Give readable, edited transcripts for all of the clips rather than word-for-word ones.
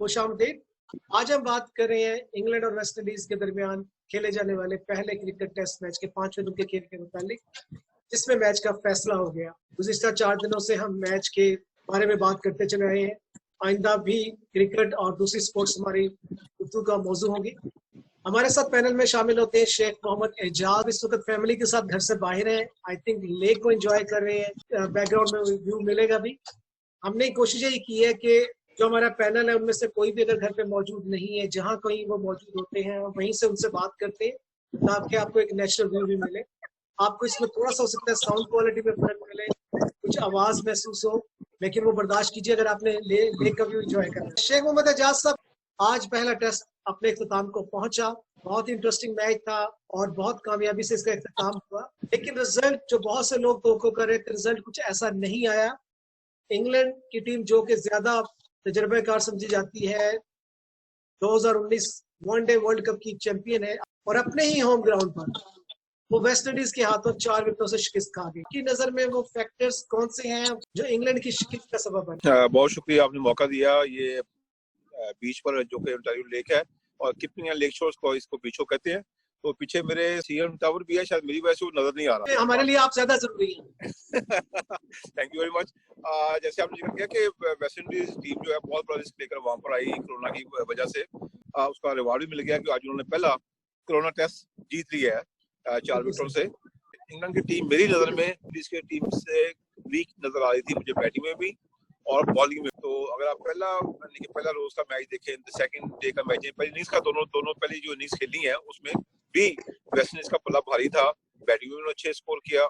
खुशामदीद। आज हम बात कर रहे हैं इंग्लैंड और वेस्ट इंडीज के दरमियान खेले जाने वाले पहले क्रिकेट टेस्ट मैच के 5वें दिन के खेल के मुतालिक, जिसमें मैच का फैसला हो गया। गुज़िश्ता 4 दिनों से हम मैच के बारे में बात करते चले रहे हैं। आइंदा भी क्रिकेट और दूसरी स्पोर्ट्स हमारी गुफ्तगू का मौजू होगी। हमारे साथ पैनल में शामिल होते हैं शेख मोहम्मद एजाज। इस वक्त फैमिली के साथ घर से बाहर हैं। आई थिंक लेक को एंजॉय कर रहे हैं। बैकग्राउंड में व्यू मिलेगा भी। हमने कोशिश यही की है कि जो हमारा पैनल है उनमें से कोई भी अगर घर पे मौजूद नहीं है, जहाँ कहीं वो मौजूद होते हैं वहीं से उनसे बात करते हैं ताकि आपको एक नेचुरल व्यू भी मिले। आपको इसमें थोड़ा सा हो सकता है साउंड क्वालिटी में फर्क मिले, कुछ आवाज महसूस हो, लेकिन वो बर्दाश्त कीजिए अगर आपने लेक का व्यू एंजॉय करना है। शेख मोहम्मद एजाज साहब, आज पहला टेस्ट अपने इख्तिताम को पहुंचा। बहुत इंटरेस्टिंग मैच था और बहुत कामयाबी से इसका इख्तिताम हुआ, लेकिन रिजल्ट जो बहुत से लोग तवक्को कर रहे थे, रिजल्ट कुछ ऐसा नहीं आया। इंग्लैंड की टीम जो कि ज्यादा तजर्बेकार समझी जाती है, 2019 वनडे वर्ल्ड कप की चैंपियन है और अपने ही होम ग्राउंड पर वो वेस्ट इंडीज के हाथों 4 विकेटों से शिकस्त खा गई। की नजर में वो फैक्टर्स कौन से हैं जो इंग्लैंड की शिकस्त का सबब बने? बहुत शुक्रिया, आपने मौका दिया। ये बीच पर जो कि ओंटारियो लेक है और किपलिंग लेक शोर्स को इसको बीचो कहते हैं। तो पीछे मेरे सीएम टावर भी है, शायद मेरी वजह से वो नजर नहीं आ रहा। हमारे लिए आप ज्यादा जरूरी हैं। Thank you very much. जैसे आपने जिक्र किया कि वेस्ट इंडीज टीम जो है बहुत बड़ा रिस्क लेकर वहां पर आई कोरोना की वजह से। उसका रिवार्ड भी मिल गया कि आज उन्होंने पहला कोरोना टेस्ट जीत लिया है 4 विकेटों से। इंग्लैंड की टीम मेरी नजर में इंडीज की टीम से वीक नजर आ रही थी मुझे, बैटिंग में भी और बॉलिंग में। तो अगर आप पहला रोज का मैच देखें, सेकंड डे का मैच, पहली इनिंग्स का दोनों पहली जो इनिंग्स खेली है उसमें भी वेस्ट इंडीज का पल्ला भारी था। बैटिंग में उन्होंने अच्छे स्कोर किया।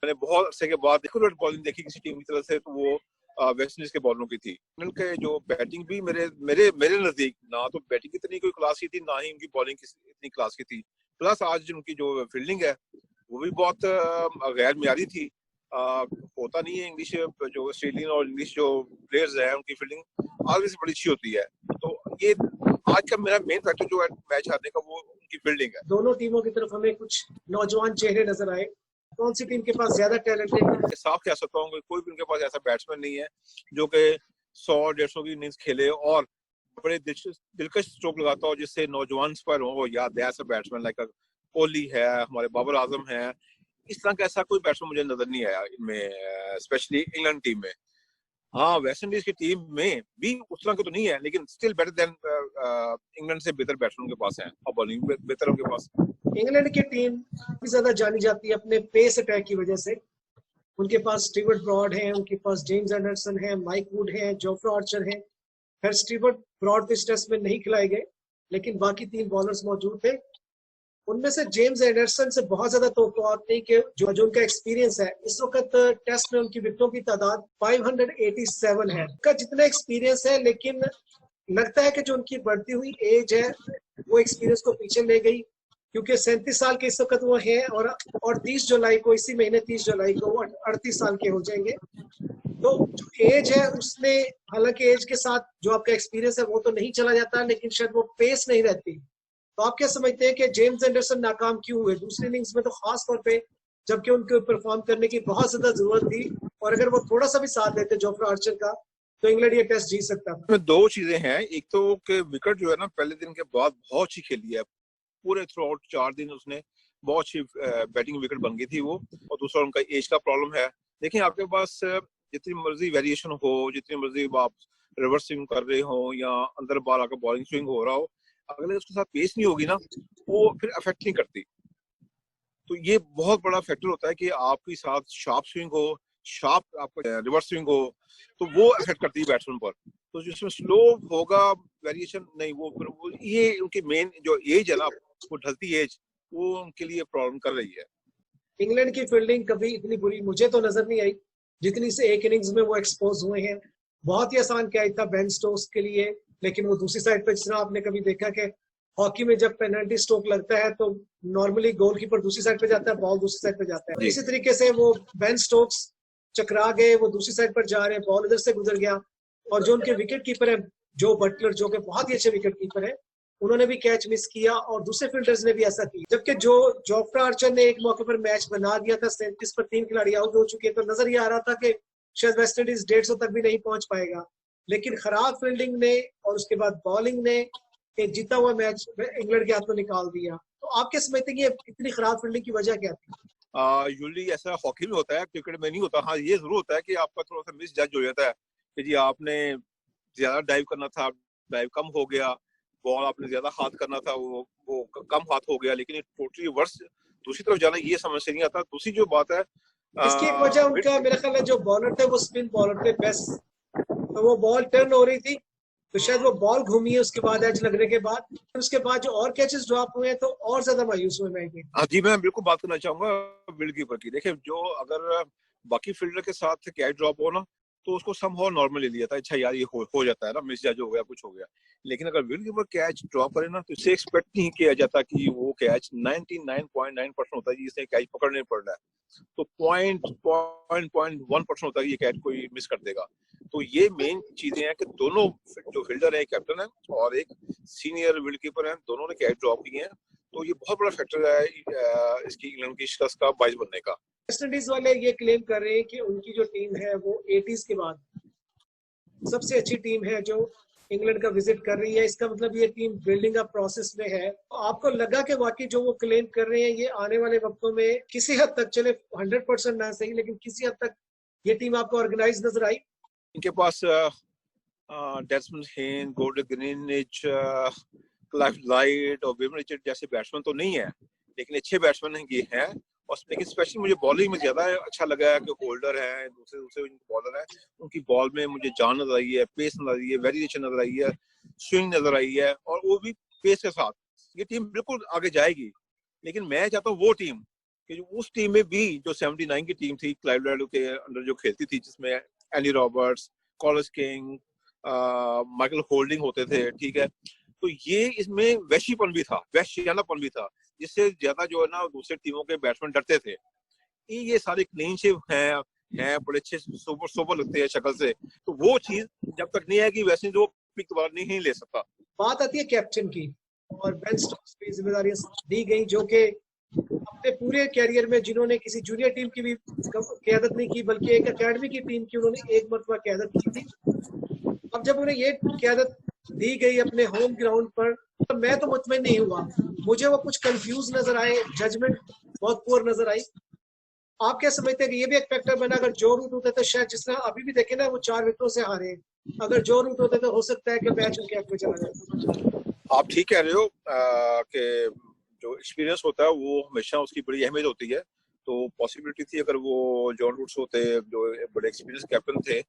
मैंने बहुत अरसे के बाद एक्यूरेट बॉलिंग देखी किसी टीम की तरफ से, तो वो वेस्ट इंडीज के बॉलरों की थी। इंग्लैंड के जो बैटिंग भी मेरे मेरे मेरे नजदीक ना तो बैटिंग की इतनी कोई क्लास की थी, ना ही उनकी बॉलिंग इतनी क्लास की थी। प्लस आज उनकी जो फील्डिंग है वो भी बहुत गैर मियारी थी। होता नहीं है, इंग्लिश जो ऑस्ट्रेलियन और इंग्लिश जो प्लेयर्स हैं उनकी फील्डिंग आगे से बड़ी अच्छी होती है। तो ये आज का मेरा मेन फैक्टर जो है मैच हारने का, वो उनकी फील्डिंग है। दोनों टीमों की तरफ हमें कुछ नौजवान चेहरे नजर आए। कौन सी टीम के पास ज्यादा टैलेंट है? साफ कह सकता हूँ कोई भी उनके पास ऐसा बैट्समैन नहीं है जो कि 100-150 की इनिंग्स खेले और बड़े दिलकश स्ट्रोक लगाता हो जिससे नौजवान स्पर हो। या बैट्समैन लाइक कोहली है, हमारे बाबर आजम है, इस तरह का ऐसा कोई बैट्समैन मुझे नजर नहीं आया इनमें, स्पेशली इंग्लैंड टीम में। हाँ, वेस्ट इंडीज की टीम में भी उस तरह के तो नहीं है, लेकिन स्टिल बेटर देन इंग्लैंड से बेहतर बैट्समैन उनके पास है और बॉलिंग बेहतर उनके पास। इंग्लैंड की टीम काफी ज्यादा जानी जाती है अपने पेस अटैक की वजह से। उनके पास स्टीवर्ट ब्रॉड है, उनके पास जेम्स एंडरसन है, माइक वुड है, जोफ्रा आर्चर है। खैर स्टीवर्ट ब्रॉड इस टेस्ट में नहीं खिलाए गए, लेकिन बाकी 3 बॉलर्स मौजूद थे। उनमें से जेम्स एंडरसन से बहुत ज्यादा तवक्कुआत नहीं कि जो उनका एक्सपीरियंस है, इस वक्त टेस्ट में उनकी विकेटों की तादाद 587 है। उनका जितना एक्सपीरियंस है, लेकिन लगता है कि जो उनकी बढ़ती हुई एज है वो एक्सपीरियंस को पीछे ले गई, क्योंकि 37 साल के इस वक्त वो है और 30 जुलाई को, इसी महीने 30 जुलाई को वो 38 साल के हो जाएंगे। तो जो एज है उसने, हालांकि एज के साथ जो आपका एक्सपीरियंस है वो तो नहीं चला जाता, लेकिन शायद वो पेस नहीं रहती। तो आप क्या समझते हैं कि जेम्स एंडरसन नाकाम क्यों हुए दूसरी इनिंग्स में, तो खास तौर पे जबकि उनको परफॉर्म करने की बहुत ज्यादा जरूरत थी, और अगर वो थोड़ा सा भी साथ देते जोफ्रा आर्चर का तो इंग्लैंड ये टेस्ट जीत सकता था। 2 चीजें हैं। एक तो कि विकेट जो है ना पहले दिन के बाद बहुत अच्छी खेली है, पूरे थ्रू आउट 4 दिन उसने बहुत अच्छी बैटिंग विकेट बन गई थी वो। और दूसरा उनका एज का प्रॉब्लम है। देखिए, आपके पास जितनी मर्जी वेरिएशन हो, जितनी मर्जी आप रिवर्स स्विंग कर रहे हो या अंदर बाहर आकर बॉलिंग स्विंग हो रहा हो, अगर उसके साथ पेस नहीं होगी ना वो फिर अफेक्ट नहीं करती। तो ये बहुत बड़ा फैक्टर होता है कि आपके साथ शार्प स्विंग हो, शार्प आपका रिवर्स स्विंग हो, तो वो अफेक्ट करती है बैट्समैन पर। तो जिसमें स्लो होगा वेरिएशन नहीं, वो फिर वो ये उनकी मेन जो एज है ना, वो ढलती एज, वो उनके लिए प्रॉब्लम कर रही है। इंग्लैंड की फील्डिंग कभी इतनी बुरी मुझे तो नजर नहीं आई जितनी से एक इनिंग्स में वो एक्सपोज हुए हैं। बहुत ही आसान कैच था बेन स्टोक्स के लिए, लेकिन वो दूसरी साइड पे, जिस तरह आपने कभी देखा कि हॉकी में जब पेनल्टी स्ट्रोक लगता है तो नॉर्मली गोलकीपर दूसरी साइड पे जाता है, बॉल दूसरी साइड पे जाता है। इसी तरीके से वो बेन स्टोक्स चकरा गए, वो दूसरी साइड पर जा रहे हैं, बॉल इधर से गुजर गया। और जो उनके विकेट कीपर है जो बटलर, जो कि बहुत ही अच्छे विकेट कीपर है, उन्होंने भी कैच मिस किया और दूसरे फील्डर्स ने भी ऐसा किया। जबकि जो जोफ्रा आर्चर ने एक मौके पर मैच बना दिया था, 37 पर 3 खिलाड़ी आउट हो चुके, तो नजर ये आ रहा था कि शायद वेस्ट इंडीज 150 तक भी नहीं पहुंच पाएगा। लेकिन खराब फील्डिंग ने और उसके बाद बॉलिंग ने एक जीता हुआ मैच इंग्लैंड के हाथ में निकाल दिया। तो आप क्या समझते हैं कि ये इतनी खराब फील्डिंग की वजह क्या थी? यूजली ऐसा हॉकी में होता है, क्रिकेट में नहीं होता। हाँ, ये जरूर होता है कि आपका थोड़ा सा मिस जज हो जाता है कि जी आपने ज्यादा डाइव करना था, डाइव कम हो गया, बॉल आपने ज्यादा हाथ करना था, वो कम हाथ हो गया, लेकिन टोटली वर्ष दूसरी तरफ जाना ये समझ से नहीं आता। दूसरी जो बात है इसकी एक वजह उनका मेरा ख्याल है जो बॉलर थे वो स्पिन बॉलर थे बेस्ट, तो वो बॉल टर्न हो रही थी तो शायद वो बॉल घूमी है उसके बाद एज लगने के बाद, उसके बाद जो और कैचेस ड्रॉप हुए हैं तो और ज्यादा मायूस हुए मैं। हाँ जी, मैं बिल्कुल बात करना चाहूंगा विकेट कीपर की। देखिए, जो अगर बाकी फील्डर के साथ कैच ड्रॉप हो ना, तो उसको समहाउ नॉर्मल ले लिया था, अच्छा यार ये हो जाता है ना, मिस जज हो गया, कुछ हो गया। लेकिन अगर विकेट कीपर कैच ड्रॉप करे ना, तो इससे एक्सपेक्ट नहीं किया जाता कि वो कैच 99.9% होता है जी इसने कैच पकड़ने पड़ रहा है, तो 0.1% होता है ये कैच कोई मिस कर देगा। तो ये मेन चीजें हैं कि दोनों जो फील्डर है, कैप्टन है और एक सीनियर विकेट कीपर है, दोनों ने कैच ड्रॉप किए हैं। तो ये बहुत बड़ा फैक्टर है इसकी इंग्लैंड की शिकस्त का बाइस बनने का। वेस्ट इंडीज वाले ये क्लेम कर रहे हैं कि उनकी जो टीम है वो 80s के बाद सबसे अच्छी टीम है जो इंग्लैंड का विजिट कर रही है। इसका मतलब ये टीम बिल्डिंग अप प्रोसेस में है। तो आपको लगा कि वाकई जो वो क्लेम कर रहे हैं ये आने वाले वक्तों में किसी हद तक, चले 100% ना सही लेकिन किसी हद तक ये टीम आपको ऑर्गेनाइज नजर आई? इनके पास डेस्मंड हेन, गॉर्डन ग्रीनिच, क्लाइव लाइट और विम रिचर्ड जैसे बैट्समैन तो नहीं है, लेकिन अच्छे बैट्समैन ये हैं। और लेकिन स्पेशली मुझे बॉलिंग में ज्यादा अच्छा लगा है कि होल्डर है, दूसरे दूसरे बॉलर है, उनकी बॉल में मुझे जान नजर आई है, पेस नजर आई है, वेरिएशन नजर आई है, स्विंग नजर आई है, और वो भी पेस के साथ। ये टीम बिल्कुल आगे जाएगी। लेकिन मैं चाहता हूँ वो टीम कि जो उस टीम में भी जो 79 की टीम थी क्लाइव लाइट के अंडर जो खेलती थी, जिसमें Andy Roberts, Collins king, Michael holding होते थे, ठीक है, तो ये इसमें वैशीपन भी था, वैश्यानापन भी था, जिससे ज्यादा जो है ना दूसरे टीमों के बैट्समैन डरते थे। ये सारे क्लीन शेव हैं बड़े अच्छे, सोबर सोबर लगते हैं शक्ल से। तो वो चीज जब तक नहीं आएगी वैसे जो पिक दोबारा नहीं ले सकता। बात आती है कैप्टन की, और बेन स्टोक्स की जिम्मेदारियां दी गई जो कि अपने पूरे कैरियर में जिन्होंने किसी जूनियर टीम की भी क्यादत नहीं की बल्कि एक एकेडमी की टीम की उन्होंने एक मरतबा क्यादत की थी। अब जब उन्हें ये क्यादत दी गई अपने होम ग्राउंड पर, तो मैं तो मुतमईन नहीं हुआ, मुझे वो कुछ कंफ्यूज नजर आए, जजमेंट बहुत पुअर नजर आई। आप क्या समझते हैं कि ये भी एक फैक्टर बना? अगर जो रूट होते तो शायद, जिस तरह अभी भी देखे ना वो 4 विकेटों से हारे, अगर जो रूट होते तो हो सकता है कि मैच उनके हक में चला जाता। आप ठीक कह रहे हो कि जो एक्सपीरियंस होता है वो हमेशा उसकी बड़ी अहमियत होती है। तो पॉसिबिलिटी थी अगर वो जॉन रूट्स होते, जो बड़े एक्सपीरियंस कैप्टन थे,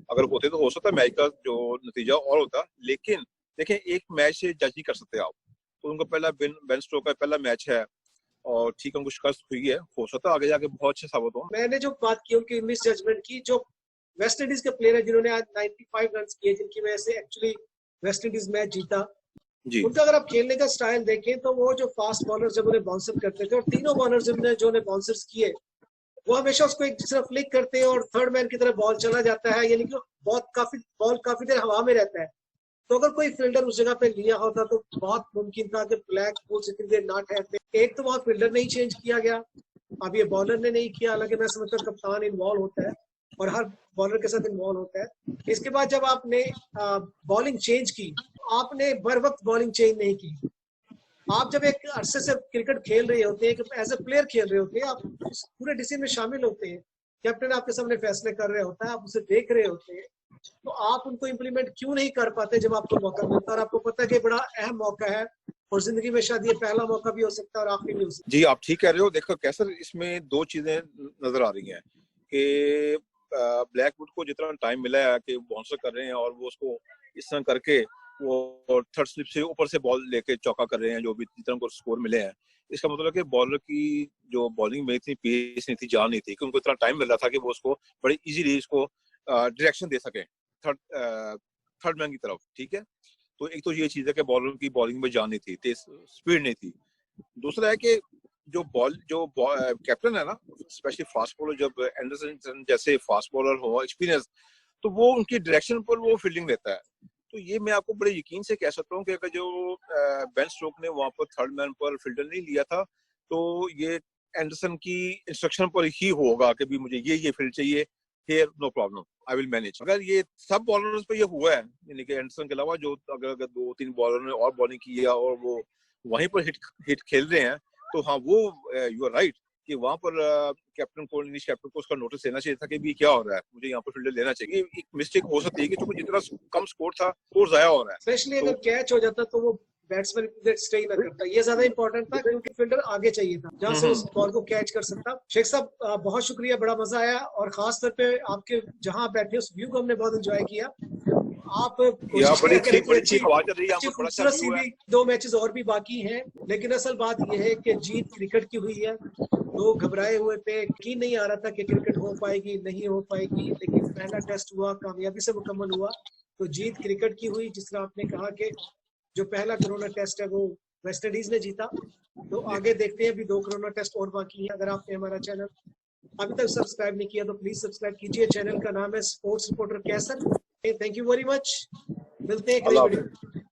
अगर होते तो हो सकता है मैच का जो नतीजा और होता। लेकिन देखें, एक मैच से जज नहीं कर सकते आप। तो उनका पहला बेन स्टोक्स का पहला मैच है और ठीक है, उनको शिकस्त हुई है, हो सकता है आगे जाके बहुत अच्छे साबित हो। मैंने जो बात की उनकी मिस जजमेंट की, जो वेस्ट इंडीज के प्लेयर है जिन्होंने आज 95 रन किए, जिनकी वजह से एक्चुअली वेस्ट इंडीज मैच जीता, उनका अगर आप खेलने का स्टाइल देखें तो वो जो फास्ट बॉलर जब उन्हें बाउंसर करते थे, और तीनों बॉलर जो उन्हें बाउंसर्स किए, वो हमेशा उसको एक दूसरा फ्लिक करते हैं और थर्ड मैन की तरफ बॉल चला जाता है, यानी कि बॉल काफी देर हवा में रहता है। तो अगर कोई फील्डर उस जगह पे लिया होता तो बहुत मुमकिन था कि ब्लैक बॉल्स इतनी देर ना ठहरते। एक तो वहां फील्डर नहीं चेंज किया गया, अब ये बॉलर ने नहीं किया, हालांकि मैं समझता हूँ कप्तान इन्वॉल्व होता है और हर बॉलर के साथ इन्वॉल्व होता है। इसके बाद जब आपने बॉलिंग चेंज की, आपने बर वक्त बॉलिंग चेंज नहीं की। आप जब एक अरसे से क्रिकेट खेल रहे होते हैं, एज ए प्लेयर खेल रहे होते हैं, आप पूरे डिसीजन में शामिल होते हैं, कैप्टन आपके सामने फैसले कर रहे होता है, आप उसे देख रहे होते हैं, तो आप उनको इम्प्लीमेंट क्यों नहीं कर पाते जब आपको मौका मिलता है और आपको पता है कि बड़ा अहम मौका है और जिंदगी में शायद ये पहला मौका भी हो सकता है और आखिरी भी हो सकता है। जी, आप ठीक कह रहे हो। देखो कैसर, इसमें दो चीजें नजर आ रही हैं कि ब्लैकवुड को जितना टाइम मिला है कि बाउंसर कर रहे हैं और वो उसको इस तरह करके वो थर्ड स्लिप से ऊपर से बॉल लेके चौका कर रहे हैं, जो भी जितना उनको स्कोर मिले हैं। इसका मतलब है कि बॉलर की जो बॉलिंग में इतनी पेस नहीं थी, जान नहीं थी कि उनको इतना टाइम मिल रहा था कि वो उसको बड़ी इजीली इसको डायरेक्शन दे सके थर्ड मैन की तरफ, ठीक है। तो एक तो ये चीज है कि बॉलर की बॉलिंग में जान नहीं थी, तेज स्पीड नहीं थी। दूसरा है कि जो कैप्टन है ना, स्पेशली फास्ट बॉलर, जब एंडरसन जैसे फास्ट बॉलर हो एक्सपीरियंस, तो वो उनकी डायरेक्शन पर वो फील्डिंग देता है। तो ये मैं आपको बड़े यकीन से कह सकता हूँ कि अगर जो बेन स्टोक्स ने वहां पर थर्ड मैन पर फील्डर नहीं लिया था, तो ये एंडरसन की इंस्ट्रक्शन पर ही होगा कि भी मुझे ये फील्ड चाहिए, here no problem, I will manage। अगर ये सब बॉलर्स पे ये हुआ है, यानी कि एंडरसन के अलावा जो अगर 2-3 बॉलर ने और बॉलिंग की है और वो वहीं पर हिट खेल रहे हैं, तो हाँ वो यू आर राइट कि वहां पर कैप्टन को, इंग्लिश कैप्टन को उसका नोटिस लेना चाहिए था कि भी क्या हो रहा है, मुझे यहाँ पर फील्डर लेना चाहिए। एक मिस्टेक हो सकती है कि क्योंकि जितना कम स्कोर था, स्कोर जाया हो रहा है, स्पेशली अगर कैच हो जाता तो वो बैट्समैन स्टे ही ना करता। ये ज्यादा इंपॉर्टेंट था क्योंकि फील्डर आगे चाहिए था जहां से उस बॉल को कैच कर सकता। शेख साहब बहुत शुक्रिया, बड़ा मजा आया, और खास तौर पे आपके जहां बैठे उस व्यू को हमने बहुत एंजॉय किया। आप कोशिश करें अच्छी खूबसूरत सी भी 2 मैचेस और भी बाकी हैं, लेकिन असल बात यह है कि जीत क्रिकेट की हुई है। लोग घबराए हुए थे, यकीन नहीं आ रहा था कि क्रिकेट हो पाएगी नहीं हो पाएगी, लेकिन पहला टेस्ट हुआ, कामयाबी से मुकम्मल हुआ, तो जीत क्रिकेट की हुई। जिस तरह आपने कहा कि जो पहला कोरोना टेस्ट है वो वेस्ट इंडीज ने जीता, तो आगे देखते हैं, अभी 2 कोरोना टेस्ट और बाकी हैं। अगर आपने हमारा चैनल अभी तक सब्सक्राइब नहीं किया तो प्लीज सब्सक्राइब कीजिए। चैनल का नाम है sports reporter Qaiser. Thank you very much, मिलते हैं अगली वीडियो।